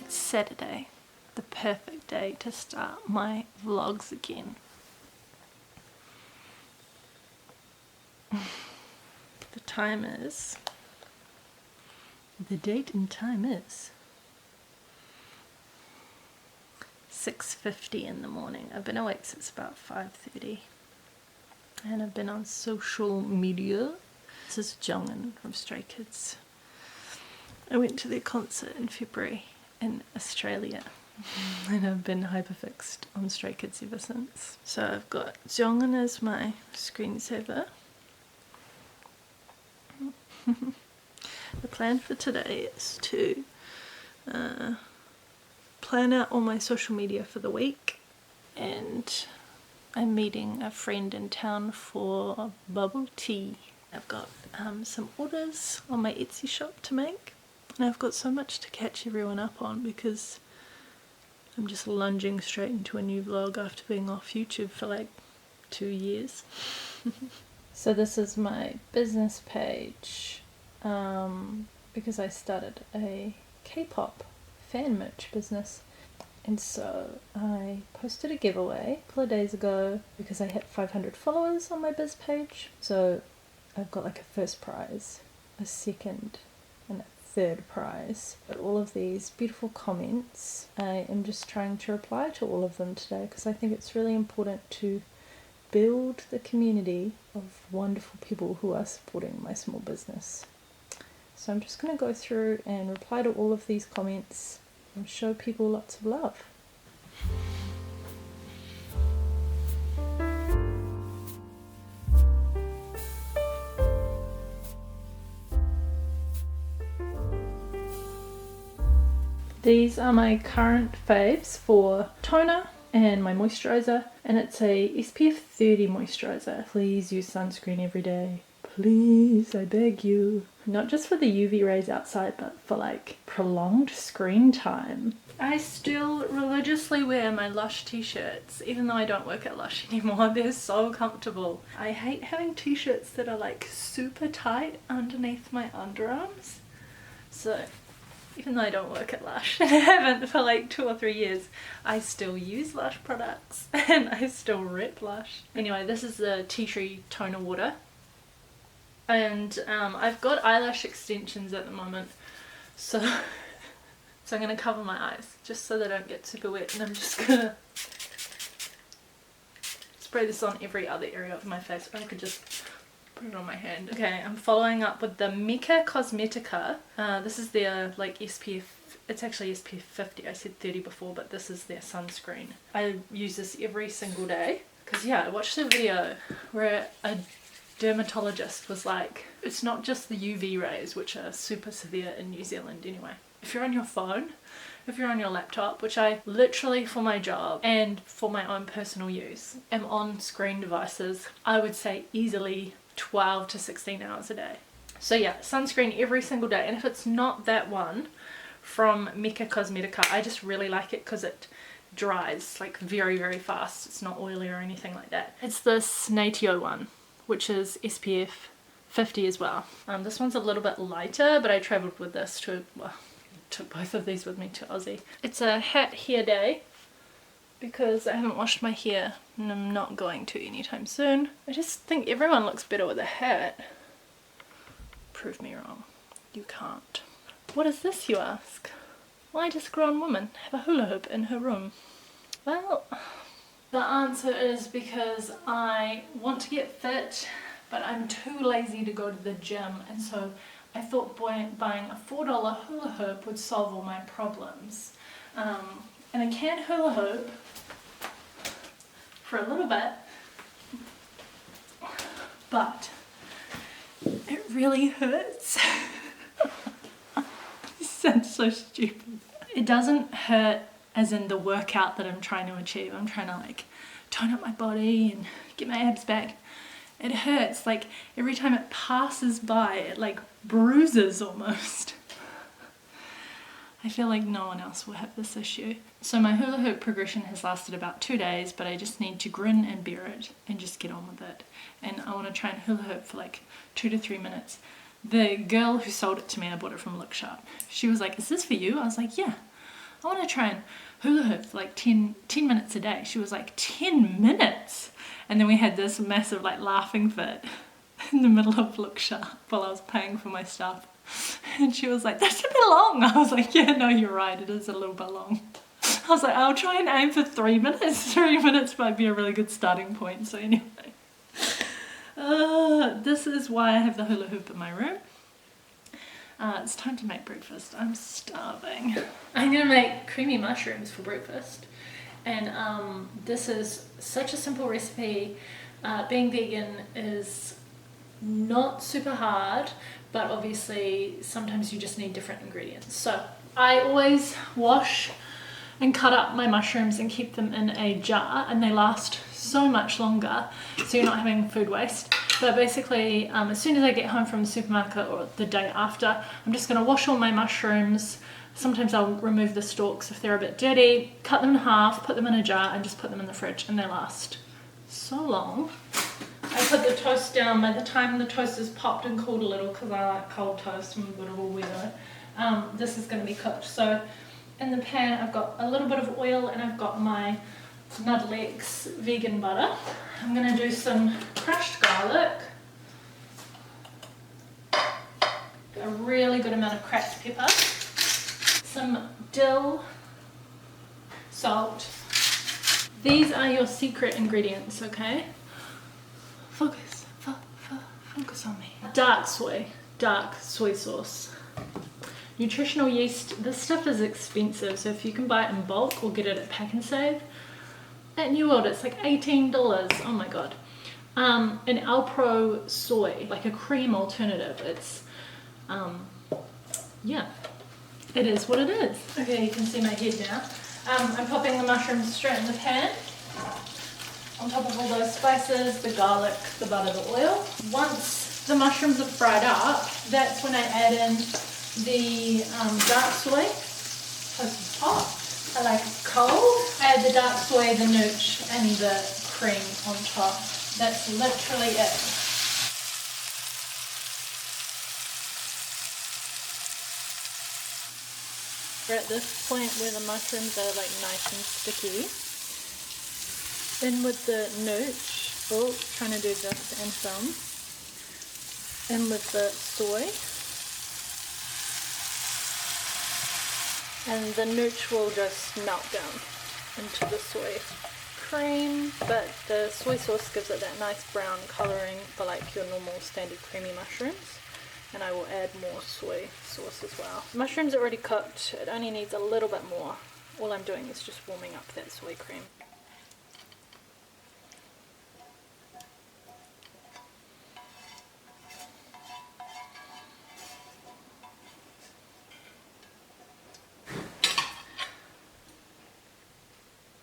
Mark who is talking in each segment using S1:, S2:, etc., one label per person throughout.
S1: It's Saturday, the perfect day to start my vlogs again. The date and time is 6:50 in the morning. I've been awake since about 5:30 and I've been on social media. This is Jongin from Stray Kids. I went to their concert in February in Australia and I've been hyperfixed on Stray Kids ever since. So I've got Jongin as my screensaver. The plan for today is to plan out all my social media for the week, and I'm meeting a friend in town for bubble tea. I've got some orders on my Etsy shop to make, and I've got so much to catch everyone up on because I'm just lunging straight into a new vlog after being off YouTube for like 2 years. So this is my business page because I started a K-pop fan merch business, and so I posted a giveaway a couple of days ago because I hit 500 followers on my biz page. So I've got like a first prize, a second and a third prize. But all of these beautiful comments, I am just trying to reply to all of them today because I think it's really important to build the community of wonderful people who are supporting my small business. So I'm just going to go through and reply to all of these comments and show people lots of love. These are my current faves for toner and my moisturiser, and it's a SPF 30 moisturiser. Please use sunscreen every day. Please, I beg you. Not just for the UV rays outside, but for like prolonged screen time. I still religiously wear my LUSH t-shirts, even though I don't work at LUSH anymore. They're so comfortable. I hate having t-shirts that are like super tight underneath my underarms. So even though I don't work at LUSH and I haven't for like 2 or 3 years, I still use LUSH products and I still rep LUSH. Anyway, this is the tea tree toner water. And I've got eyelash extensions at the moment, so I'm going to cover my eyes just so they don't get super wet, and I'm just going to spray this on every other area of my face, or I could just put it on my hand. Okay, I'm following up with the Mecca Cosmetica. This is their like SPF, it's actually SPF 50, I said 30 before, but this is their sunscreen. I use this every single day because yeah, I watched a video where a dermatologist was like, it's not just the UV rays, which are super severe in New Zealand anyway. If you're on your phone, if you're on your laptop, which I literally for my job and for my own personal use am on screen devices, I would say easily 12 to 16 hours a day. So yeah, sunscreen every single day, and if it's not that one from Mecca Cosmetica, I just really like it because it dries like very, very fast. It's not oily or anything like that. It's this NATIO one, which is SPF 50 as well. This one's a little bit lighter, but I travelled with this to, well, took both of these with me to Aussie. It's a hat hair day because I haven't washed my hair and I'm not going to anytime soon. I just think everyone looks better with a hat. Prove me wrong. You can't. What is this, you ask? Why does a grown woman have a hula hoop in her room? Well, the answer is because I want to get fit, but I'm too lazy to go to the gym, and so I thought buying a $4 hula hoop would solve all my problems. And I can hula hoop for a little bit, but it really hurts. This sounds so stupid. It doesn't hurt as in the workout that I'm trying to achieve. I'm trying to like tone up my body and get my abs back. It hurts like every time it passes by, it like bruises almost. I feel like no one else will have this issue. So my hula hoop progression has lasted about 2 days, but I just need to grin and bear it and just get on with it. And I want to try and hula hoop for like 2 to 3 minutes. The girl who sold it to me, I bought it from LUSH. She was like, is this for you? I was like, yeah. I want to try and hula hoop for like 10 minutes a day. She was like, 10 minutes? And then we had this massive like laughing fit in the middle of LUSH while I was paying for my stuff. And she was like, that's a bit long. I was like, yeah, no, you're right, it is a little bit long. I was like, I'll try and aim for 3 minutes. 3 minutes might be a really good starting point. So anyway, this is why I have the hula hoop in my room. It's time to make breakfast. I'm starving. I'm gonna make creamy mushrooms for breakfast. And this is such a simple recipe. Being vegan is not super hard, but obviously sometimes you just need different ingredients. So I always wash and cut up my mushrooms and keep them in a jar, and they last so much longer, so you're not having food waste. But basically, as soon as I get home from the supermarket or the day after, I'm just going to wash all my mushrooms. Sometimes I'll remove the stalks if they're a bit dirty, cut them in half, put them in a jar, and just put them in the fridge, and they last so long. I put the toast down. By the time the toast is popped and cooled a little, because I like cold toast and beautiful weather, this is going to be cooked. So in the pan I've got a little bit of oil, and I've got my Nudlex vegan butter. I'm going to do some crushed garlic, a really good amount of cracked pepper, some dill, salt. These are your secret ingredients, okay? Focus on me. Dark soy sauce. Nutritional yeast. This stuff is expensive, so if you can buy it in bulk or get it at Pack and Save, at New World it's like $18. Oh my god. An Alpro soy, like a cream alternative. It's yeah, it is what it is. Okay, you can see my head now. I'm popping the mushrooms straight in the pan on top of all those spices, the garlic, the butter, the oil. Once the mushrooms are fried up, that's when I add in the dark soy. It's hot. I like it cold. I add the dark soy, the nooch, and the cream on top. That's literally it. We're at this point where the mushrooms are like nice and sticky. In with the nooch. Oh, trying to do this and film. In with the soy. And the nooch will just melt down into the soy cream, but the soy sauce gives it that nice brown colouring for like your normal standard creamy mushrooms. And I will add more soy sauce as well. Mushrooms are already cooked, it only needs a little bit more. All I'm doing is just warming up that soy cream.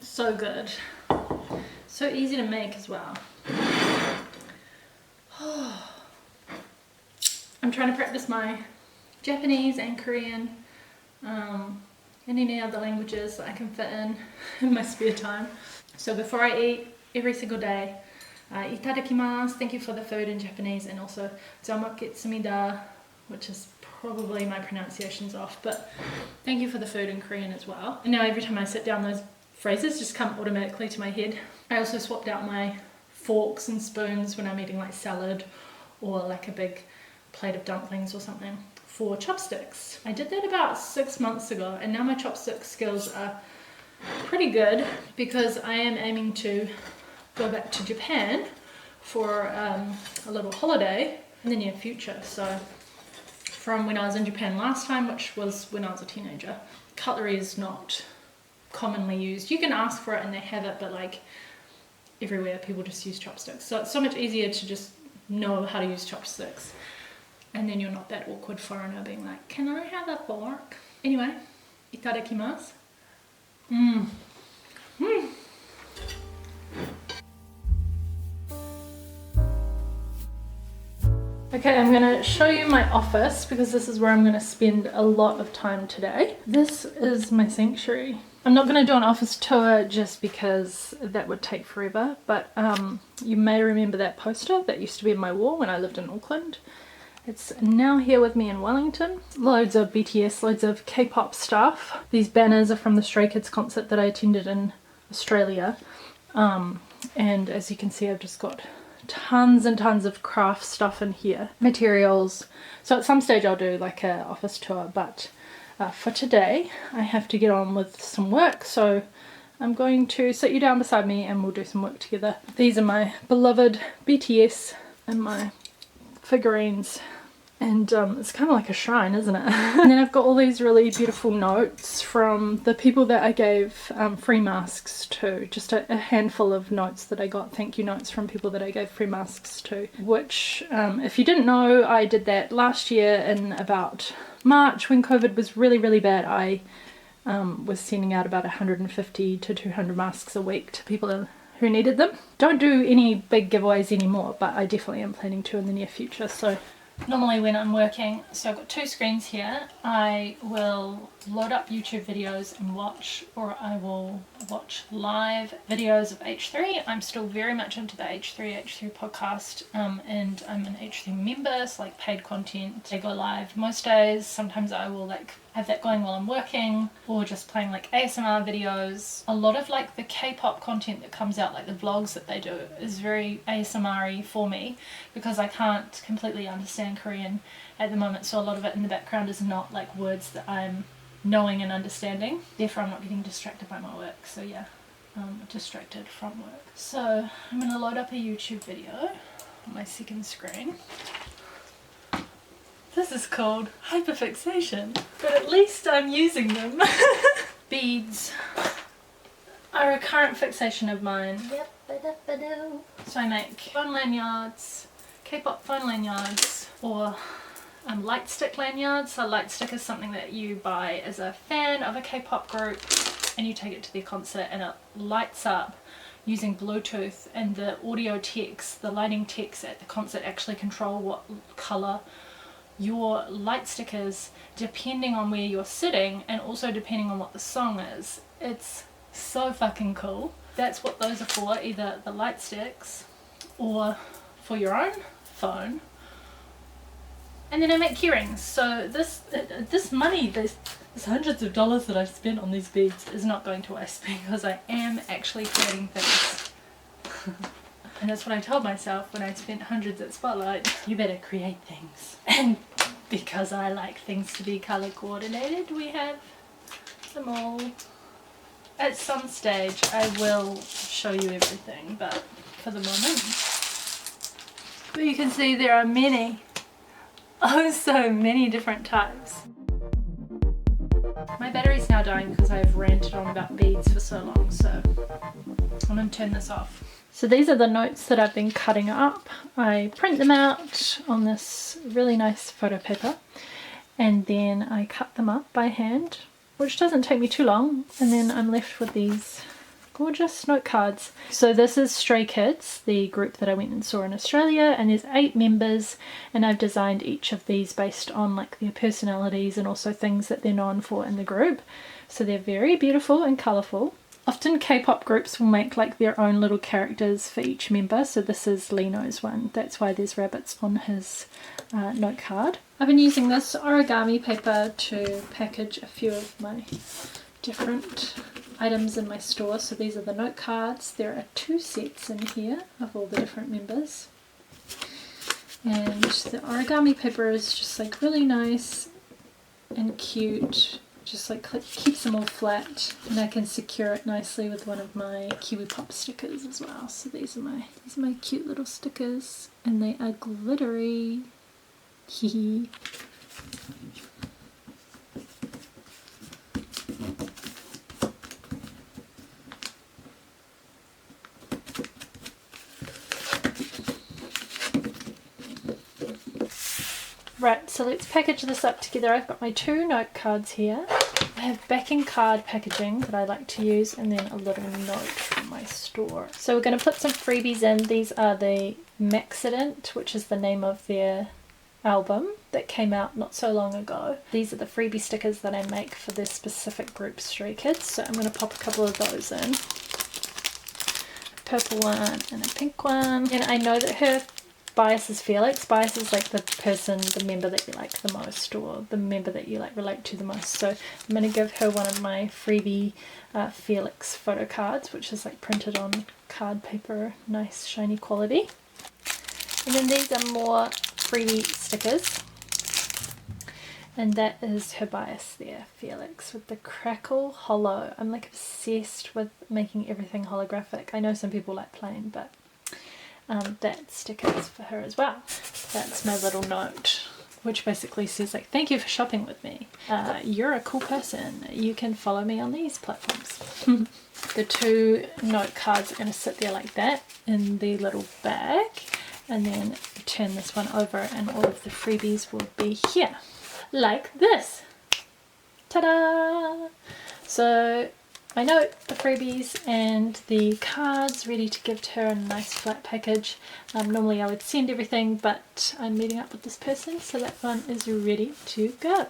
S1: So good. So easy to make as well. I'm trying to practice my Japanese and Korean and any other languages that I can fit in my spare time. So before I eat every single day, itadakimasu, thank you for the food in Japanese, and also zamaketsumida, which is probably my pronunciation's off, but thank you for the food in Korean as well. And now every time I sit down, those phrases just come automatically to my head. I also swapped out my forks and spoons when I'm eating like salad or like a big plate of dumplings or something for chopsticks. I did that about 6 months ago, and now my chopstick skills are pretty good because I am aiming to go back to Japan for a little holiday in the near future. So from when I was in Japan last time, which was when I was a teenager, cutlery is not commonly used. You can ask for it and they have it, but like everywhere people just use chopsticks. So it's so much easier to just know how to use chopsticks, and then you're not that awkward foreigner being like, can I have a fork? Anyway, itadakimasu. Okay, I'm gonna show you my office because this is where I'm gonna spend a lot of time today. This is my sanctuary. I'm not gonna do an office tour just because that would take forever, but you may remember that poster that used to be in my wall when I lived in Auckland. It's now here with me in Wellington. Loads of BTS, loads of K-pop stuff. These banners are from the Stray Kids concert that I attended in Australia. And as you can see, I've just got tons and tons of craft stuff in here. Materials. So at some stage I'll do like an office tour, but for today I have to get on with some work. So I'm going to sit you down beside me and we'll do some work together. These are my beloved BTS and my figurines. And it's kind of like a shrine, isn't it? And then I've got all these really beautiful notes from the people that I gave free masks to. Just a handful of notes that I got, thank you notes from people that I gave free masks to. Which, if you didn't know, I did that last year in about March when COVID was really, really bad. I was sending out about 150 to 200 masks a week to people who needed them. Don't do any big giveaways anymore, but I definitely am planning to in the near future. So normally when I'm working, so I've got two screens here, I will load up YouTube videos and watch, or I will watch live videos of H3. I'm still very much into the H3 podcast, and I'm an H3 member, so like paid content. They go live most days. Sometimes I will like have that going while I'm working, or just playing like ASMR videos. A lot of like the K-pop content that comes out, like the vlogs that they do, is very ASMR-y for me because I can't completely understand Korean at the moment, so a lot of it in the background is not like words that I'm knowing and understanding. Therefore I'm not getting distracted by my work. So yeah, distracted from work. So I'm going to load up a YouTube video on my second screen. This is called hyperfixation, but at least I'm using them. Beads are a current fixation of mine. So I make phone lanyards, K-pop phone lanyards, or light stick lanyards. So light stick is something that you buy as a fan of a K-pop group and you take it to their concert and it lights up using Bluetooth, and the audio techs, the lighting techs at the concert actually control what colour your light stick is depending on where you're sitting and also depending on what the song is. It's so fucking cool. That's what those are for, either the light sticks or for your own phone. And then I make keyrings. So this money, this hundreds of dollars that I've spent on these beads is not going to waste because I am actually creating things. And that's what I told myself when I spent hundreds at Spotlight. You better create things. And because I like things to be colour coordinated, we have them all. At some stage I will show you everything, but for the moment. But you can see there are many, oh so many different types. My battery's now dying because I've ranted on about beads for so long, so I'm going to turn this off. So these are the notes that I've been cutting up. I print them out on this really nice photo paper and then I cut them up by hand, which doesn't take me too long, and then I'm left with these gorgeous note cards. So this is Stray Kids, the group that I went and saw in Australia, and there's 8 members and I've designed each of these based on like their personalities and also things that they're known for in the group. So they're very beautiful and colourful. Often K-pop groups will make like their own little characters for each member, so this is Lino's one. That's why there's rabbits on his note card. I've been using this origami paper to package a few of my different items in my store. So these are the note cards. There are 2 sets in here of all the different members. And the origami paper is just like really nice and cute. Just like keeps them all flat, and I can secure it nicely with one of my Kiwi Pop stickers as well. So these are my cute little stickers, and they are glittery. Hee. Right, so let's package this up together. I've got my 2 note cards here. I have backing card packaging that I like to use, and then a little note from my store. So we're going to put some freebies in. These are the Maxident, which is the name of their album that came out not so long ago. These are the freebie stickers that I make for this specific group, Stray Kids, so I'm going to pop a couple of those in. A purple one and a pink one. And I know that her bias is Felix. Bias is like the person, the member that you like the most, or the member that you like relate to the most. So I'm going to give her one of my freebie Felix photo cards, which is like printed on card paper, nice shiny quality. And then these are more freebie stickers, and that is her bias there, Felix, with the crackle hollow. I'm like obsessed with making everything holographic. I know some people like plain, but that sticker is for her as well. That's my little note, which basically says like, thank you for shopping with me. You're a cool person. You can follow me on these platforms. The 2 note cards are going to sit there like that in the little bag, and then turn this one over and all of the freebies will be here like this. Ta-da! So my note, the freebies and the cards ready to give to her in a nice flat package. Normally I would send everything, but I'm meeting up with this person, so that one is ready to go.